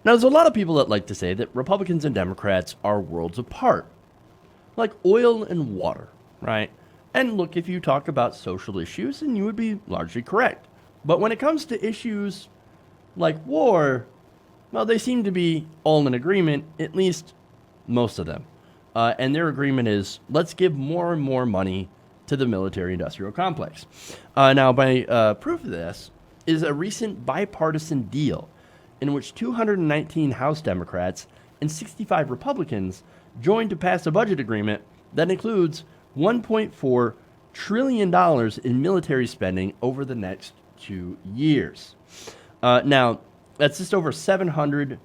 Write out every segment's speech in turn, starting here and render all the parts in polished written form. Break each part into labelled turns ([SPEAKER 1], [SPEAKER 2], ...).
[SPEAKER 1] Now, there's a lot of people that like to say that Republicans and Democrats are worlds apart, like oil and water, right? And look, if you talk about social issues, then you would be largely correct. But when it comes to issues like war, well, they seem to be all in agreement, at least most of them. And their agreement is, let's give more and more money to the military-industrial complex. Now, by proof of this is a recent bipartisan deal in which 219 House Democrats and 65 Republicans joined to pass a budget agreement that includes $1.4 trillion in military spending over the next 2 years. Now, that's just over $700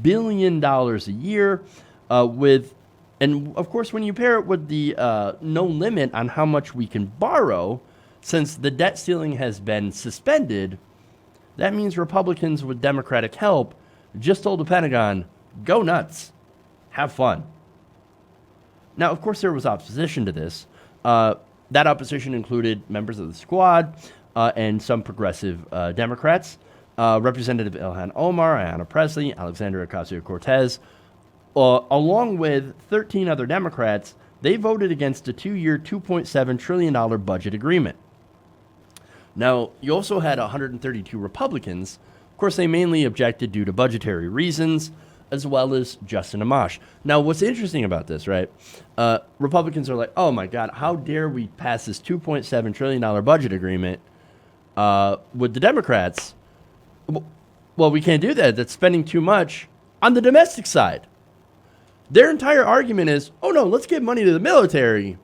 [SPEAKER 1] billion a year and of course, when you pair it with the no limit on how much we can borrow, since the debt ceiling has been suspended, that means Republicans with Democratic help just told the Pentagon, go nuts, have fun. Now, of course, there was opposition to this. That opposition included members of the Squad and some progressive Democrats, Representative Ilhan Omar, Ayanna Pressley, Alexandria Ocasio-Cortez, along with 13 other Democrats. They voted against a 2-year, $2.7 trillion budget agreement. Now, you also had 132 Republicans. Of course, they mainly objected due to budgetary reasons, as well as Justin Amash. Now, what's interesting about this, right? Republicans are like, oh my God, how dare we pass this $2.7 trillion budget agreement with the Democrats? Well, we can't do that. That's spending too much on the domestic side. Their entire argument is, oh no, let's give money to the military,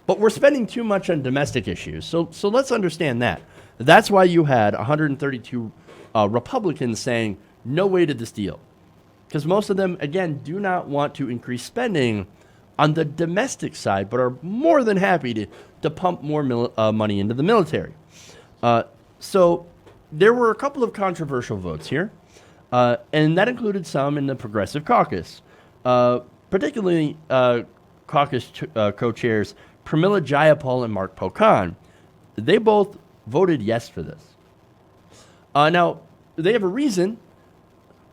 [SPEAKER 1] but we're spending too much on domestic issues. So let's understand that. That's why you had 132 Republicans saying no way to this deal. Because most of them, again, do not want to increase spending on the domestic side, but are more than happy to pump more money into the military. So there were a couple of controversial votes here, and that included some in the Progressive Caucus, particularly caucus co-chairs Pramila Jayapal and Mark Pocan. They both voted yes for this. Now, they have a reason,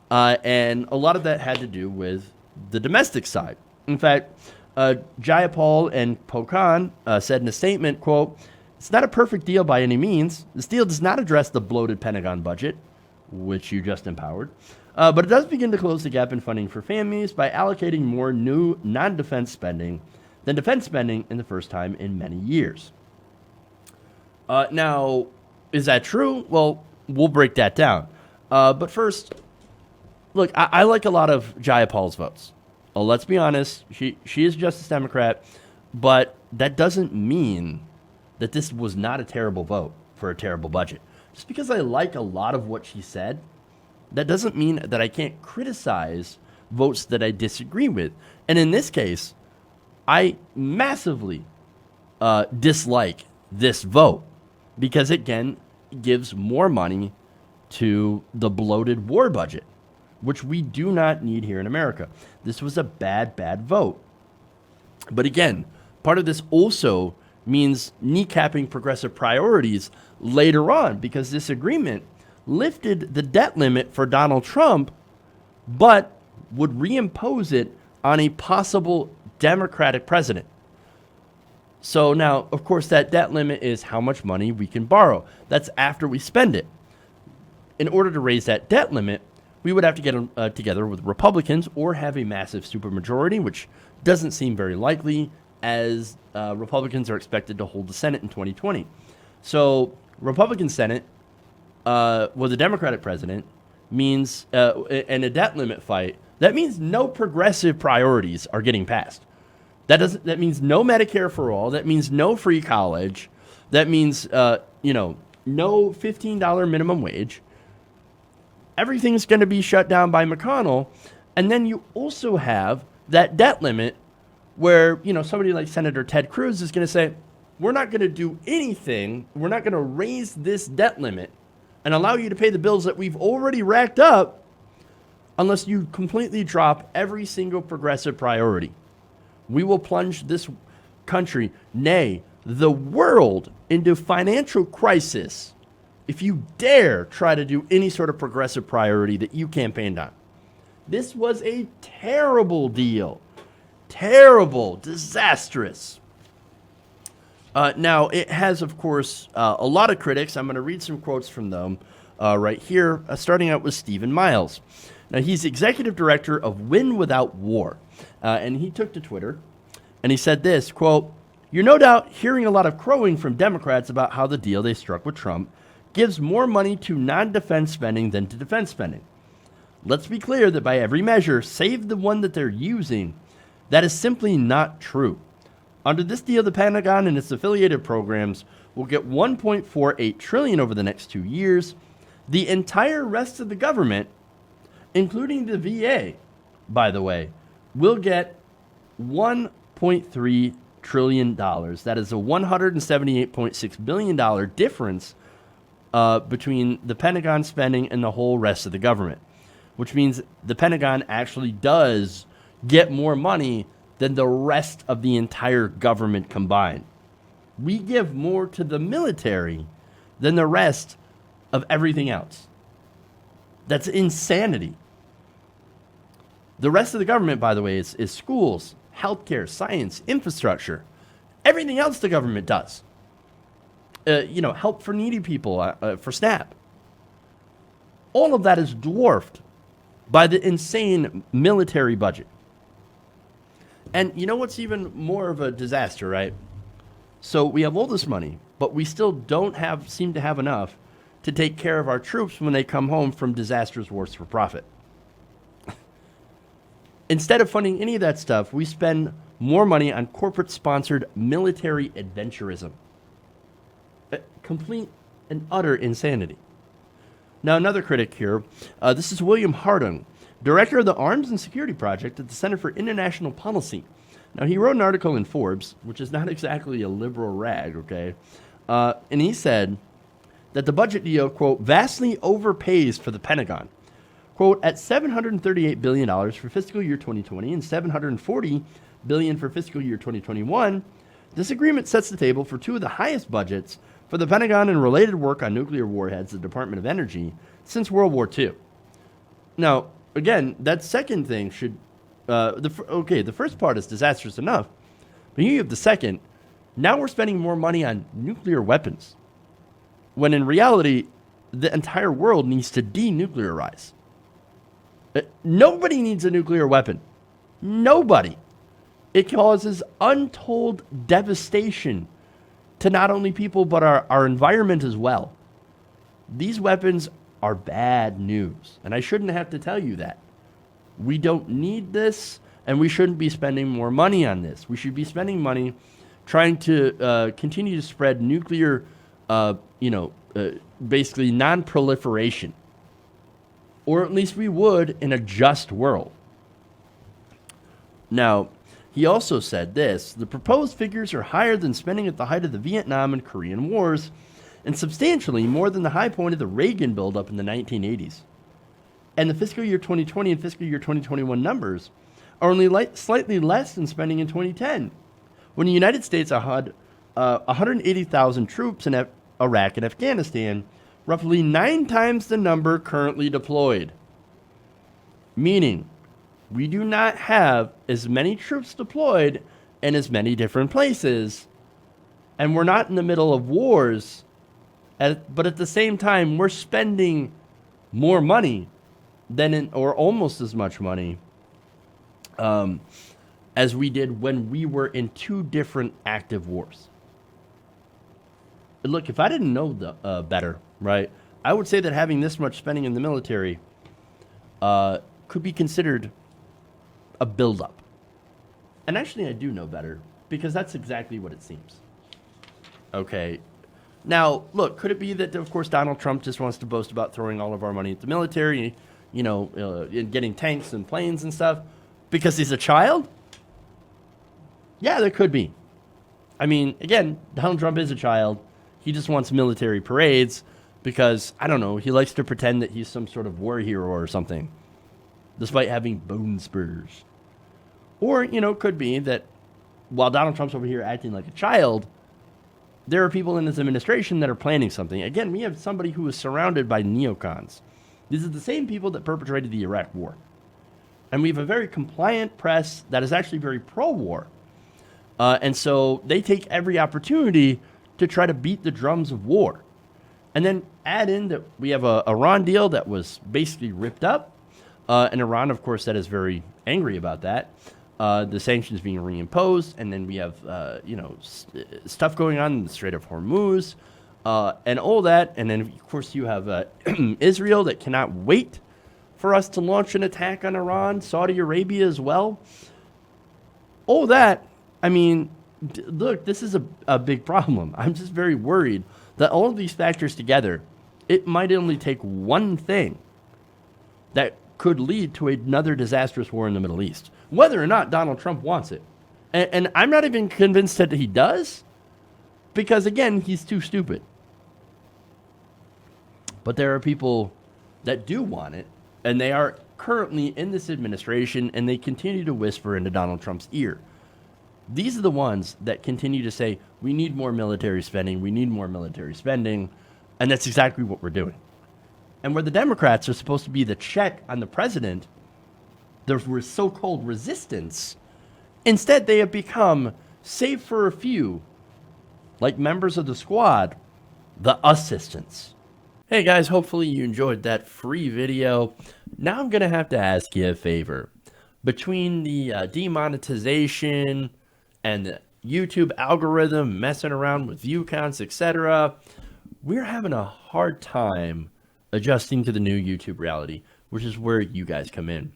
[SPEAKER 1] and a lot of that had to do with the domestic side. In fact, Jayapal and Pocan said in a statement, quote, "It's not a perfect deal by any means. This deal does not address the bloated Pentagon budget, which you just empowered, but it does begin to close the gap in funding for families by allocating more new non-defense spending than defense spending in the first time in many years." Now, is that true? Well, we'll break that down. But first, look, I like a lot of Jayapal's votes. Well, let's be honest, she is Justice Democrat, but that doesn't mean that this was not a terrible vote for a terrible budget. Just because I like a lot of what she said, that doesn't mean that I can't criticize votes that I disagree with. And in this case, I massively dislike this vote because, again, it gives more money to the bloated war budget, which we do not need here in America. This was a bad vote. But again, part of this also means kneecapping progressive priorities later on, because this agreement lifted the debt limit for Donald Trump, but would reimpose it on a possible Democratic president. So now, of course, that debt limit is how much money we can borrow. That's after we spend it. In order to raise that debt limit, we would have to get together with Republicans or have a massive supermajority, which doesn't seem very likely, as Republicans are expected to hold the Senate in 2020. So Republican Senate with a Democratic president means, and a debt limit fight, that means no progressive priorities are getting passed. That means no Medicare for all. That means no free college. That means no $15 minimum wage. Everything's going to be shut down by McConnell. And then you also have that debt limit where, somebody like Senator Ted Cruz is going to say, we're not going to do anything. We're not going to raise this debt limit and allow you to pay the bills that we've already racked up unless you completely drop every single progressive priority. We will plunge this country, nay, the world, into financial crisis if you dare try to do any sort of progressive priority that you campaigned on. This was a terrible deal. Terrible, disastrous. Now, it has, of course, a lot of critics. I'm going to read some quotes from them right here, starting out with Stephen Miles. Now, he's executive director of Win Without War, and he took to Twitter, and he said this, quote, "You're no doubt hearing a lot of crowing from Democrats about how the deal they struck with Trump gives more money to non-defense spending than to defense spending. Let's be clear that by every measure, save the one that they're using, that is simply not true. Under this deal, the Pentagon and its affiliated programs will get $1.48 trillion over the next 2 years. The entire rest of the government, including the VA, by the way, will get $1.3 trillion. That is a $178.6 billion difference between the Pentagon spending and the whole rest of the government, which means the Pentagon actually does get more money than the rest of the entire government combined. We give more to the military than the rest of everything else. That's insanity. The rest of the government, by the way, is schools, healthcare, science, infrastructure. Everything else the government does. Help for needy people, for SNAP. All of that is dwarfed by the insane military budget. And you know what's even more of a disaster, right? So we have all this money, but we still don't seem to have enough to take care of our troops when they come home from disastrous wars for profit. Instead of funding any of that stuff, we spend more money on corporate-sponsored military adventurism. Complete and utter insanity. Now, another critic here, this is William Harding, director of the Arms and Security Project at the Center for International Policy. Now, he wrote an article in Forbes, which is not exactly a liberal rag, okay? And he said that the budget deal, quote, vastly overpays for the Pentagon. Quote, at $738 billion for fiscal year 2020 and $740 billion for fiscal year 2021, this agreement sets the table for two of the highest budgets for the Pentagon and related work on nuclear warheads, the Department of Energy, since World War II. Now, again, that second thing should, the first part is disastrous enough, but you have the second. Now we're spending more money on nuclear weapons, when in reality, the entire world needs to denuclearize. Nobody needs a nuclear weapon. Nobody. It causes untold devastation to not only people, but our environment as well. These weapons are bad news, and I shouldn't have to tell you that. We don't need this, and we shouldn't be spending more money on this. We should be spending money trying to continue to spread nuclear, basically non-proliferation. Or at least we would in a just world. Now, he also said this, the proposed figures are higher than spending at the height of the Vietnam and Korean Wars, and substantially more than the high point of the Reagan buildup in the 1980s. And the fiscal year 2020 and fiscal year 2021 numbers are only slightly less than spending in 2010, when the United States had 180,000 troops in Iraq and Afghanistan, roughly 9 times the number currently deployed. Meaning, we do not have as many troops deployed in as many different places, and we're not in the middle of wars, but at the same time, we're spending more money or almost as much money as we did when we were in 2 different active wars. Look, if I didn't know better, right, I would say that having this much spending in the military could be considered a buildup. And actually, I do know better, because that's exactly what it seems. Okay. Now, look, could it be that, of course, Donald Trump just wants to boast about throwing all of our money at the military, and getting tanks and planes and stuff, because he's a child? Yeah, there could be. I mean, again, Donald Trump is a child. He just wants military parades because, I don't know, he likes to pretend that he's some sort of war hero or something, despite having bone spurs. Or, could be that while Donald Trump's over here acting like a child, there are people in his administration that are planning something. Again, we have somebody who is surrounded by neocons. These are the same people that perpetrated the Iraq War. And we have a very compliant press that is actually very pro-war. And so they take every opportunity to try to beat the drums of war. And then add in that we have a Iran deal that was basically ripped up. And Iran, of course, that is very angry about that. The sanctions being reimposed. And then we have, stuff going on in the Strait of Hormuz and all that. And then, of course, you have Israel that cannot wait for us to launch an attack on Iran, Saudi Arabia as well. All that, I mean, look, this is a big problem. I'm just very worried that all of these factors together, it might only take one thing that could lead to another disastrous war in the Middle East, whether or not Donald Trump wants it. And I'm not even convinced that he does, because, again, he's too stupid. But there are people that do want it, and they are currently in this administration, and they continue to whisper into Donald Trump's ear. These are the ones that continue to say, we need more military spending, we need more military spending, and that's exactly what we're doing. And where the Democrats are supposed to be the check on the president, there's so-called resistance. Instead, they have become, save for a few, like members of the squad, the assistants. Hey guys, hopefully you enjoyed that free video. Now I'm going to have to ask you a favor. Between the demonetization and the YouTube algorithm messing around with view counts, etc., we're having a hard time adjusting to the new YouTube reality, which is where you guys come in.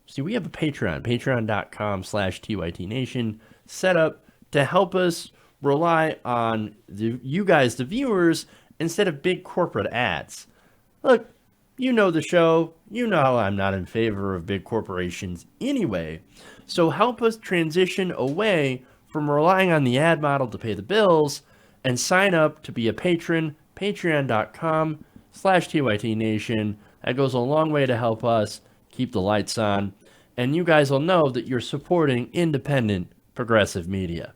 [SPEAKER 1] See, we have a Patreon, patreon.com/TYTNation, set up to help us rely on you guys, the viewers, instead of big corporate ads. Look, you know the show. You know I'm not in favor of big corporations anyway. So help us transition away from relying on the ad model to pay the bills and sign up to be a patron, patreon.com/TYTNation. That goes a long way to help us keep the lights on. And you guys will know that you're supporting independent progressive media.